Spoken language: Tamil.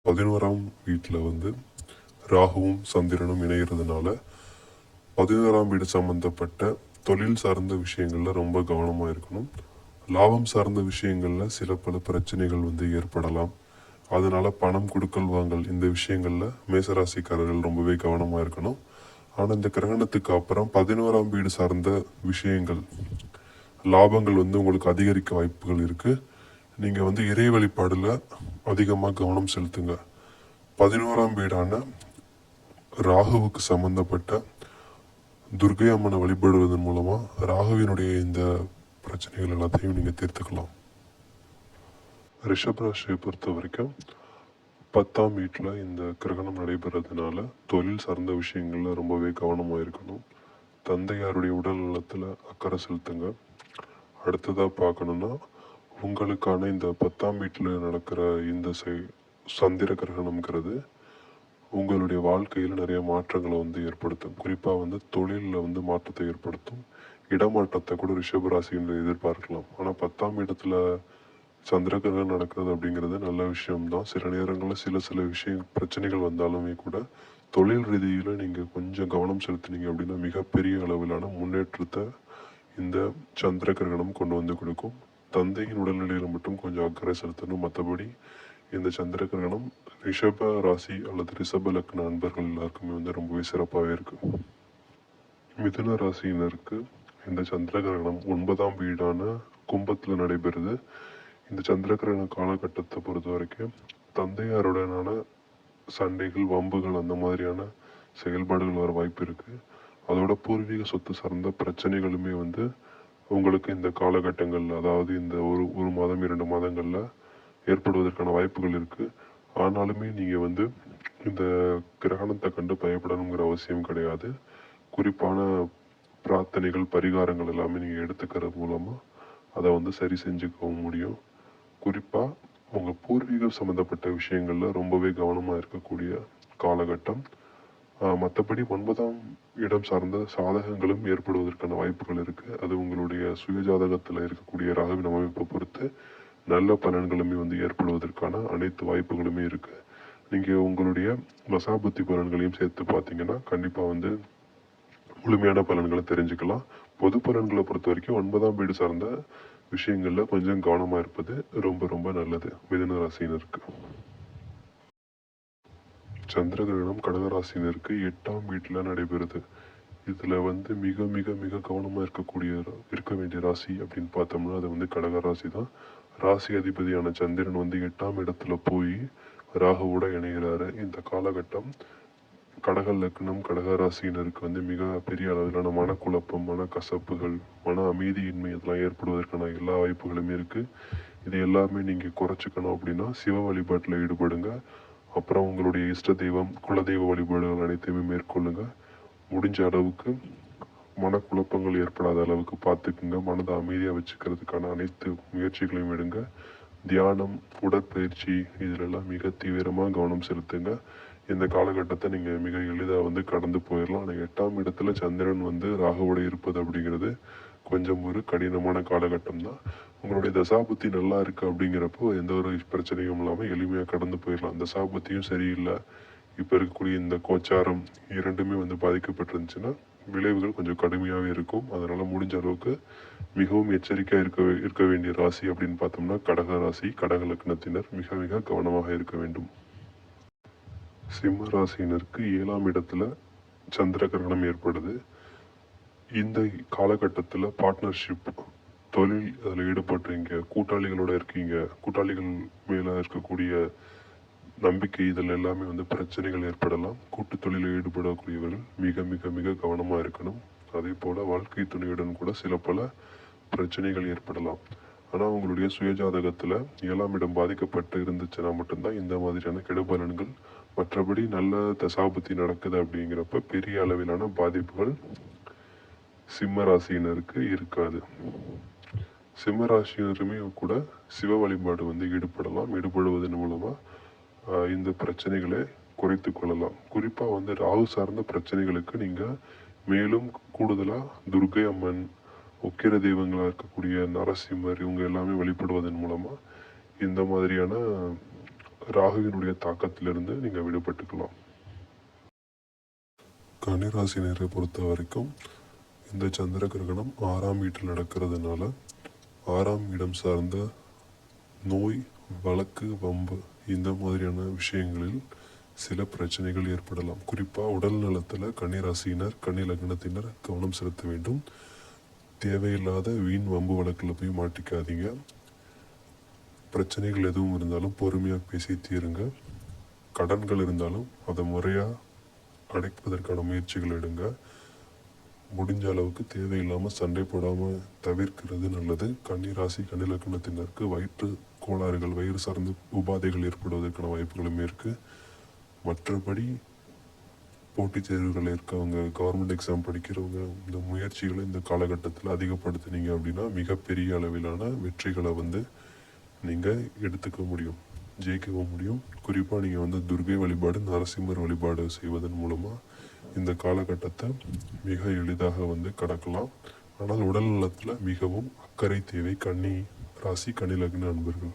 11ஆம் வீட்டில் வந்து ராகுவும் சந்திரனும் இணைகிறதுனால 11ஆம் வீடு சம்மந்தப்பட்ட தொழில் சார்ந்த விஷயங்களில் ரொம்ப கவனமாக இருக்கணும். லாபம் சார்ந்த விஷயங்களில் சில பல பிரச்சனைகள் வந்து ஏற்படலாம். அதனால் பணம் கொடுக்கல் வாங்கல் இந்த விஷயங்களில் மேசராசிக்காரர்கள் ரொம்பவே கவனமாக இருக்கணும். ஆனால் இந்த கிரகணத்துக்கு அப்புறம் 11ஆம் வீடு சார்ந்த விஷயங்கள் லாபங்கள் வந்து உங்களுக்கு அதிகரிக்க வாய்ப்புகள் இருக்குது. நீங்கள் வந்து இறை வழிபாடில் அதிகமாக கவனம் செலுத்துங்க. 11ஆம் வீடான ராகுவுக்கு சம்பந்தப்பட்ட துர்கை அம்மனை வழிபடுவதன் மூலமாக ராகுவினுடைய இந்த பிரச்சனைகள் எல்லாத்தையும் நீங்கள் தீர்த்துக்கலாம். ரிஷபராசியை பொறுத்த வரைக்கும் 10ஆம் வீட்டில் இந்த கிரகணம் நடைபெறதுனால தொழில் சார்ந்த விஷயங்களில் ரொம்பவே கவனமாக இருக்கணும். தந்தையாருடைய உடல் நலத்தில் அக்கறை செலுத்துங்க. அடுத்ததாக பார்க்கணுன்னா உங்களுக்கான இந்த 10ஆம் வீட்டில் நடக்கிற இந்த சந்திர கிரகணம்ங்கிறது உங்களுடைய வாழ்க்கையில் நிறைய மாற்றங்களை வந்து ஏற்படுத்தும். குறிப்பாக வந்து தொழிலில் வந்து மாற்றத்தை ஏற்படுத்தும். இடமாற்றத்தை கூட ரிஷபராசின்னு எதிர்பார்க்கலாம். ஆனால் 10ஆம் இடத்துல சந்திர கிரகணம் நடக்கிறது அப்படிங்கிறது நல்ல விஷயம்தான். சில நேரங்களில் சில பிரச்சனைகள் வந்தாலுமே கூட தொழில் ரீதியில் நீங்கள் கொஞ்சம் கவனம் செலுத்தினீங்க அப்படின்னா மிகப்பெரிய அளவிலான முன்னேற்றத்தை இந்த சந்திர கிரகணம் கொண்டு வந்து கொடுக்கும். தந்தையின் உடல்நிலையில் மட்டும் கொஞ்சம் அக்கறை செலுத்தணும். மற்றபடி இந்த சந்திர கிரகணம் ரிஷப ராசி அல்லது ரிஷப லக்ன நண்பர்கள் எல்லாருக்குமே வந்து ரொம்பவே சிறப்பாகவே இருக்கு. மிதுன ராசியினருக்கு இந்த சந்திர கிரகணம் 9ஆம் வீடான கும்பத்தில் நடைபெறுது. இந்த சந்திர கிரகண காலகட்டத்தை பொறுத்த வரைக்கும் தந்தையாருடனான சண்டைகள், வம்புகள் அந்த மாதிரியான செயல்பாடுகள் வர வாய்ப்பு இருக்கு. அதோட பூர்வீக சொத்து சார்ந்த பிரச்சனைகளுமே வந்து உங்களுக்கு இந்த காலகட்டங்களில், அதாவது இந்த ஒரு மாதம் 2 மாதங்களில் ஏற்படுவதற்கான வாய்ப்புகள் இருக்கு. ஆனாலுமே நீங்கள் வந்து இந்த கிரகணத்தை கண்டு பயப்படணுங்கிற அவசியம் கிடையாது. குறிப்பான பிரார்த்தனைகள், பரிகாரங்கள் எல்லாமே நீங்கள் எடுத்துக்கிறது மூலமாக அதை வந்து சரி செஞ்சுக்கவும் முடியும். குறிப்பாக உங்கள் பூர்வீகம் சம்மந்தப்பட்ட விஷயங்களில் ரொம்பவே கவனமாக இருக்கக்கூடிய காலகட்டம். மற்றபடி 9ஆம் இடம் சார்ந்த சாதகங்களும் ஏற்படுவதற்கான வாய்ப்புகள் இருக்குது. அது உங்களுடைய சுயஜாதகத்தில் இருக்கக்கூடிய ராகுவின் அமைப்பை பொறுத்து நல்ல பலன்களுமே வந்து ஏற்படுவதற்கான அனைத்து வாய்ப்புகளுமே இருக்குது. நீங்கள் உங்களுடைய தசாபுத்தி பலன்களையும் சேர்த்து பார்த்தீங்கன்னா கண்டிப்பாக வந்து முழுமையான பலன்களை தெரிஞ்சுக்கலாம். பொது பலன்களை பொறுத்த வரைக்கும் 9ஆம் வீடு சார்ந்த விஷயங்களில் கொஞ்சம் கவனமாக இருப்பது ரொம்ப ரொம்ப நல்லது மிதுன ராசியினருக்கு. சந்திர கிரகணம் கடகராசினருக்கு 8ஆம் வீட்டில் நடைபெறுது. இதில் வந்து மிக மிக மிக கவனமாக இருக்க வேண்டிய ராசி அப்படின்னு பார்த்தோம்னா அது வந்து கடகராசி தான். ராசி அதிபதியான சந்திரன் வந்து 8ஆம் இடத்துல போய் ராகுவோட இணைகிறாரு. இந்த காலகட்டம் கடக லக்னம், கடகராசியினருக்கு வந்து மிக பெரிய அளவிலான மனக்குழப்பம், மனக்கசப்புகள், மன அமைதியின்மை இதெல்லாம் ஏற்படுவதற்கான எல்லா வாய்ப்புகளுமே இருக்குது. இது எல்லாமே நீங்கள் குறைச்சிக்கணும் அப்படின்னா சிவ வழிபாட்டில் ஈடுபடுங்க. அப்புறம் உங்களுடைய இஷ்ட தெய்வம், குலதெய்வ வழிபாடுகள் அனைத்தையுமே மேற்கொள்ளுங்க. முடிஞ்ச அளவுக்கு மனக்குழப்பங்கள் ஏற்படாத அளவுக்கு பார்த்துக்குங்க. மனதை அமைதியாக வச்சுக்கிறதுக்கான அனைத்து முயற்சிகளையும் எடுங்க. தியானம், உடற்பயிற்சி இதிலெல்லாம் மிக தீவிரமாக கவனம் செலுத்துங்க. இந்த காலகட்டத்தை நீங்கள் மிக எளிதாக வந்து கடந்து போயிடலாம். ஆனால் 8ஆம் இடத்துல சந்திரன் வந்து ராகுவோடு இருப்பது அப்படிங்கிறது கொஞ்சம் ஒரு கடினமான காலகட்டம் தான். உங்களுடைய தசாபுத்தி நல்லா இருக்குது அப்படிங்கிறப்போ எந்த ஒரு பிரச்சனையும் இல்லாமல் எளிமையாக கடந்து போயிடலாம். தசாபுத்தியும் சரியில்லை, இப்போ இருக்கக்கூடிய இந்த கோச்சாரம் இரண்டுமே வந்து பாதிக்கப்பட்டிருந்துச்சுன்னா விளைவுகள் கொஞ்சம் கடுமையாகவே இருக்கும். அதனால் முடிஞ்ச அளவுக்கு மிகவும் எச்சரிக்கையாக இருக்க வேண்டிய ராசி அப்படின்னு பார்த்தோம்னா கடக ராசி, கடக லக்னத்தினர் மிக மிக கவனமாக இருக்க வேண்டும். சிம்ம ராசியினருக்கு 7ஆம் இடத்துல சந்திர கிரகணம் ஏற்படுது. இந்த காலகட்டத்தில் பார்ட்னர்ஷிப், தொழில் அதில் ஈடுபடுறீங்க, கூட்டாளிகளோட இருக்கீங்க, கூட்டாளிகள் மேலே இருக்கக்கூடிய நம்பிக்கை இதில் எல்லாமே வந்து பிரச்சனைகள் ஏற்படலாம். கூட்டு தொழிலில் ஈடுபடக்கூடியவர்கள் மிக மிக மிக கவனமாக இருக்கணும். அதே போல் வாழ்க்கை துணையுடன் கூட சில பல பிரச்சனைகள் ஏற்படலாம். ஆனால் உங்களுடைய சுயஜாதகத்தில் 7ஆம் இடம் பாதிக்கப்பட்டு இருந்துச்சுன்னா மட்டும்தான் இந்த மாதிரியான கெடுபலன்கள். மற்றபடி நல்ல தசாபுத்தி நடக்குது அப்படிங்கிறப்ப பெரிய அளவிலான பாதிப்புகள் சிம்ம ராசியினருக்கு இருக்காது. சிம்ம ராசியினருமே கூட சிவ வழிபாடு வந்து ஈடுபடுவதன் மூலமாக இந்த பிரச்சனைகளை குறைத்து கொள்ளலாம். குறிப்பாக வந்து ராகு சார்ந்த பிரச்சனைகளுக்கு நீங்கள் மேலும் கூடுதலாக துர்கை அம்மன், உக்கிர தெய்வங்களாக இருக்கக்கூடிய நரசிம்மர் இவங்க எல்லாமே வழிபடுவதன் மூலமாக இந்த மாதிரியான ராகுவினுடைய தாக்கத்திலிருந்து நீங்கள் விடுபட்டுக்கலாம். கன்னிராசினரை பொறுத்த வரைக்கும் இந்த சந்திர கிரகணம் 6ஆம் வீட்டில் நடக்கிறதுனால 6ஆம் இடம் சார்ந்த நோய், வழக்கு, வம்பு இந்த மாதிரியான விஷயங்களில் சில பிரச்சனைகள் ஏற்படலாம். குறிப்பாக உடல் நலத்தில் கன்னிராசியினர், கன்னி லக்னத்தினர் கவனம் செலுத்த வேண்டும். தேவையில்லாத வீண் வம்பு வழக்கில் போய் மாட்டிக்காதீங்க. பிரச்சனைகள் எதுவும் இருந்தாலும் பொறுமையாக பேசி தீருங்க. கடன்கள் இருந்தாலும் அதை முறையாக அடைப்பதற்கான முயற்சிகள் எடுங்க. முடிஞ்ச அளவுக்கு தேவையில்லாமல் சண்டை போடாமல் தவிர்க்கிறது நல்லது. கன்னிராசி, கன்னி லக்னத்தினருக்கு வயிற்று கோளாறுகள், வயிறு சார்ந்த உபாதைகள் ஏற்படுவதற்கான வாய்ப்புகளுமே இருக்குது. மற்றபடி போட்டித் தேர்வுகள் இருக்கவங்க, கவர்மெண்ட் எக்ஸாம் படிக்கிறவங்க இந்த முயற்சிகளை இந்த காலகட்டத்தில் அதிகப்படுத்தினீங்க அப்படின்னா மிகப்பெரிய அளவிலான வெற்றிகளை நீங்கள் எடுத்துக்க முடியும், ஜெயிக்கவும் முடியும். குறிப்பாக நீங்கள் துர்கை வழிபாடு, நரசிம்மர் வழிபாடு செய்வதன் மூலமாக இந்த காலகட்டத்தை மிக எளிதாக கடக்கலாம். ஆனால் உடல் நலத்தில் மிகவும் அக்கறை தேவை கன்னி ராசி, கன்னி லக்ன அன்பர்கள்.